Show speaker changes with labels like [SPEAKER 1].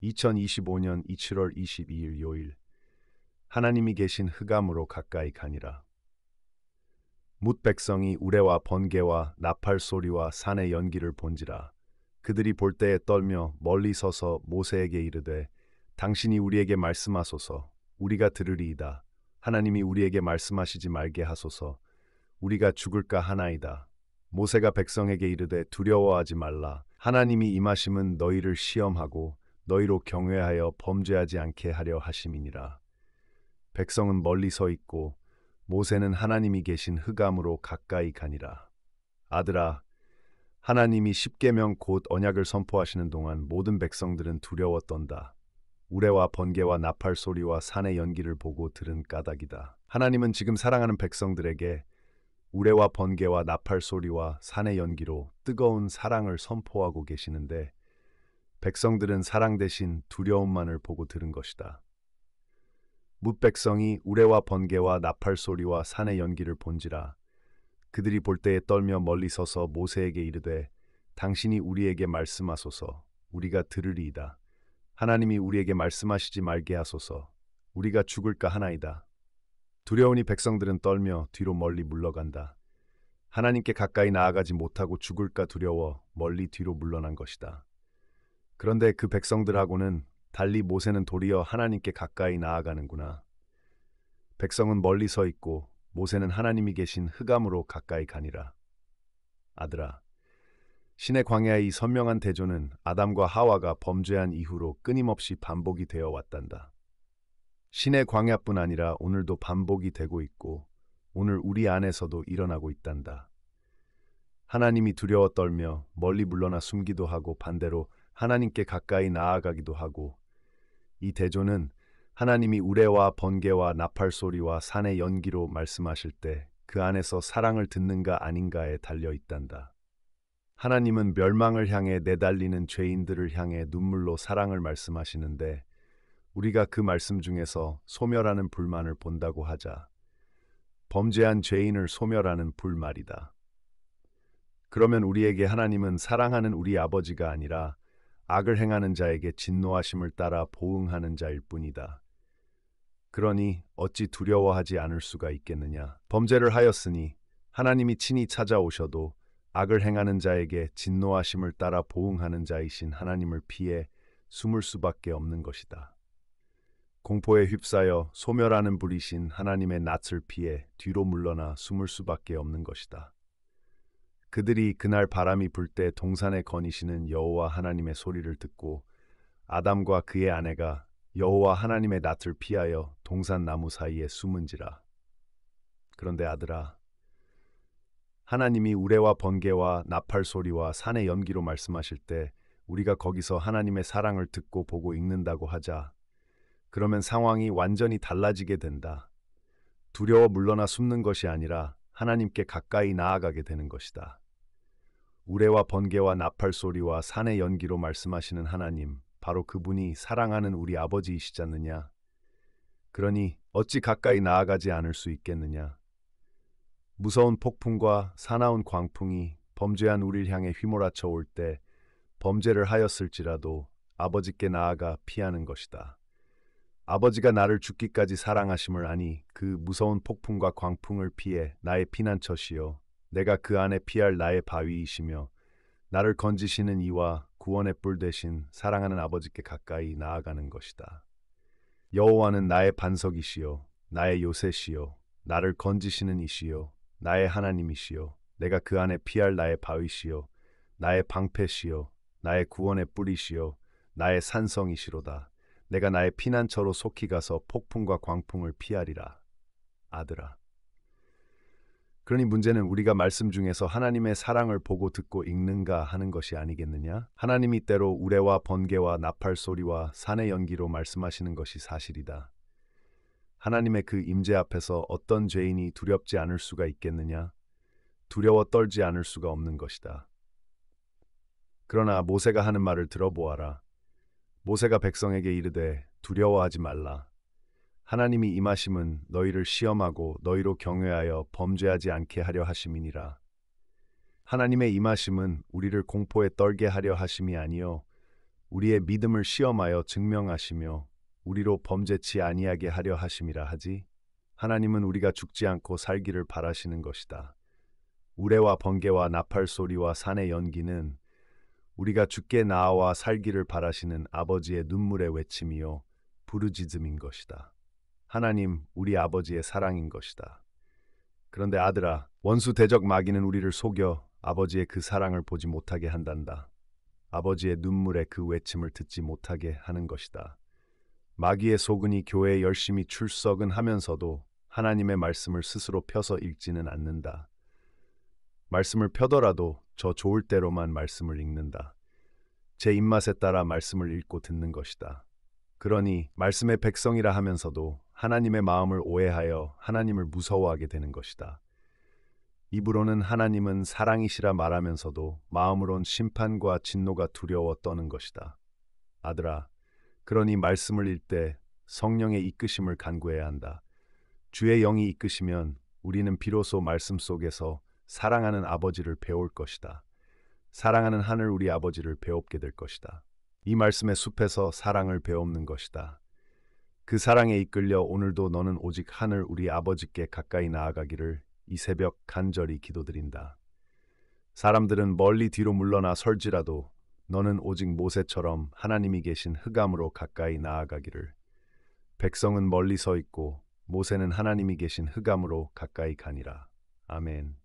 [SPEAKER 1] 2025년 7월 22일 요일. 하나님이 계신 흑암으로 가까이 가니라. 뭇 백성이 우레와 번개와 나팔 소리와 산의 연기를 본지라. 그들이 볼 때에 떨며 멀리 서서 모세에게 이르되 당신이 우리에게 말씀하소서. 우리가 들으리이다. 하나님이 우리에게 말씀하시지 말게 하소서. 우리가 죽을까 하나이다. 모세가 백성에게 이르되 두려워하지 말라. 하나님이 임하심은 너희를 시험하고 너희로 경외하여 범죄하지 않게 하려 하심이니라. 백성은 멀리 서 있고 모세는 하나님이 계신 흑암으로 가까이 가니라. 아들아, 하나님이 십계명 곧 언약을 선포하시는 동안 모든 백성들은 두려워 떤다. 우레와 번개와 나팔 소리와 산의 연기를 보고 들은 까닭이다. 하나님은 지금 사랑하는 백성들에게 우레와 번개와 나팔 소리와 산의 연기로 뜨거운 사랑을 선포하고 계시는데 백성들은 사랑 대신 두려움만을 보고 들은 것이다. 뭇 백성이 우레와 번개와 나팔 소리와 산의 연기를 본지라. 그들이 볼 때에 떨며 멀리 서서 모세에게 이르되 당신이 우리에게 말씀하소서. 우리가 들으리이다. 하나님이 우리에게 말씀하시지 말게 하소서. 우리가 죽을까 하나이다. 두려우니 백성들은 떨며 뒤로 멀리 물러간다. 하나님께 가까이 나아가지 못하고 죽을까 두려워 멀리 뒤로 물러난 것이다. 그런데 그 백성들하고는 달리 모세는 도리어 하나님께 가까이 나아가는구나. 백성은 멀리 서 있고 모세는 하나님이 계신 흑암으로 가까이 가니라. 아들아, 신의 광야의 이 선명한 대조는 아담과 하와가 범죄한 이후로 끊임없이 반복이 되어 왔단다. 신의 광야뿐 아니라 오늘도 반복이 되고 있고 오늘 우리 안에서도 일어나고 있단다. 하나님이 두려워 떨며 멀리 물러나 숨기도 하고 반대로 하나님께 가까이 나아가기도 하고 이 대조는 하나님이 우레와 번개와 나팔 소리와 산의 연기로 말씀하실 때 그 안에서 사랑을 듣는가 아닌가에 달려 있단다. 하나님은 멸망을 향해 내달리는 죄인들을 향해 눈물로 사랑을 말씀하시는데 우리가 그 말씀 중에서 소멸하는 불만을 본다고 하자. 범죄한 죄인을 소멸하는 불말이다. 그러면 우리에게 하나님은 사랑하는 우리 아버지가 아니라 악을 행하는 자에게 진노하심을 따라 보응하는 자일 뿐이다. 그러니 어찌 두려워하지 않을 수가 있겠느냐. 범죄를 하였으니 하나님이 친히 찾아오셔도 악을 행하는 자에게 진노하심을 따라 보응하는 자이신 하나님을 피해 숨을 수밖에 없는 것이다. 공포에 휩싸여 소멸하는 불이신 하나님의 낯을 피해 뒤로 물러나 숨을 수밖에 없는 것이다. 그들이 그날 바람이 불 때 동산에 거니시는 여호와 하나님의 소리를 듣고 아담과 그의 아내가 여호와 하나님의 낯을 피하여 동산 나무 사이에 숨은지라. 그런데 아들아, 하나님이 우레와 번개와 나팔 소리와 산의 연기로 말씀하실 때 우리가 거기서 하나님의 사랑을 듣고 보고 읽는다고 하자. 그러면 상황이 완전히 달라지게 된다. 두려워 물러나 숨는 것이 아니라 하나님께 가까이 나아가게 되는 것이다. 우레와 번개와 나팔 소리와 산의 연기로 말씀하시는 하나님, 바로 그분이 사랑하는 우리 아버지이시지 않느냐? 그러니 어찌 가까이 나아가지 않을 수 있겠느냐? 무서운 폭풍과 사나운 광풍이 범죄한 우리를 향해 휘몰아쳐 올 때 범죄를 하였을지라도 아버지께 나아가 피하는 것이다. 아버지가 나를 죽기까지 사랑하심을 아니 그 무서운 폭풍과 광풍을 피해 나의 피난처시요 내가 그 안에 피할 나의 바위이시며 나를 건지시는 이와 구원의 뿔 대신 사랑하는 아버지께 가까이 나아가는 것이다. 여호와는 나의 반석이시요 나의 요새시요 나를 건지시는 이시요 나의 하나님이시요 내가 그 안에 피할 나의 바위시요 나의 방패시요 나의 구원의 뿔이시요 나의 산성이시로다. 내가 나의 피난처로 속히 가서 폭풍과 광풍을 피하리라. 아들아. 그러니 문제는 우리가 말씀 중에서 하나님의 사랑을 보고 듣고 읽는가 하는 것이 아니겠느냐? 하나님이 때로 우레와 번개와 나팔 소리와 산의 연기로 말씀하시는 것이 사실이다. 하나님의 그 임재 앞에서 어떤 죄인이 두렵지 않을 수가 있겠느냐? 두려워 떨지 않을 수가 없는 것이다. 그러나 모세가 하는 말을 들어보아라. 모세가 백성에게 이르되 두려워하지 말라. 하나님이 임하심은 너희를 시험하고 너희로 경외하여 범죄하지 않게 하려 하심이니라. 하나님의 임하심은 우리를 공포에 떨게 하려 하심이 아니요 우리의 믿음을 시험하여 증명하시며 우리로 범죄치 아니하게 하려 하심이라 하지. 하나님은 우리가 죽지 않고 살기를 바라시는 것이다. 우레와 번개와 나팔 소리와 산의 연기는 우리가 죽게 나아와 살기를 바라시는 아버지의 눈물의 외침이요 부르짖음인 것이다. 하나님, 우리 아버지의 사랑인 것이다. 그런데 아들아, 원수 대적 마귀는 우리를 속여 아버지의 그 사랑을 보지 못하게 한단다. 아버지의 눈물의 그 외침을 듣지 못하게 하는 것이다. 마귀의 소근이 교회에 열심히 출석은 하면서도 하나님의 말씀을 스스로 펴서 읽지는 않는다. 말씀을 펴더라도 저 좋을 대로만 말씀을 읽는다. 제 입맛에 따라 말씀을 읽고 듣는 것이다. 그러니 말씀의 백성이라 하면서도 하나님의 마음을 오해하여 하나님을 무서워하게 되는 것이다. 입으로는 하나님은 사랑이시라 말하면서도 마음으론 심판과 진노가 두려워 떠는 것이다. 아들아, 그러니 말씀을 읽되 성령의 이끄심을 간구해야 한다. 주의 영이 이끄시면 우리는 비로소 말씀 속에서 사랑하는 아버지를 배울 것이다. 사랑하는 하늘 우리 아버지를 배웁게 될 것이다. 이 말씀의 숲에서 사랑을 배우는 것이다. 그 사랑에 이끌려 오늘도 너는 오직 하늘 우리 아버지께 가까이 나아가기를 이 새벽 간절히 기도드린다. 사람들은 멀리 뒤로 물러나 설지라도 너는 오직 모세처럼 하나님이 계신 흑암으로 가까이 나아가기를. 백성은 멀리 서 있고 모세는 하나님이 계신 흑암으로 가까이 가니라. 아멘.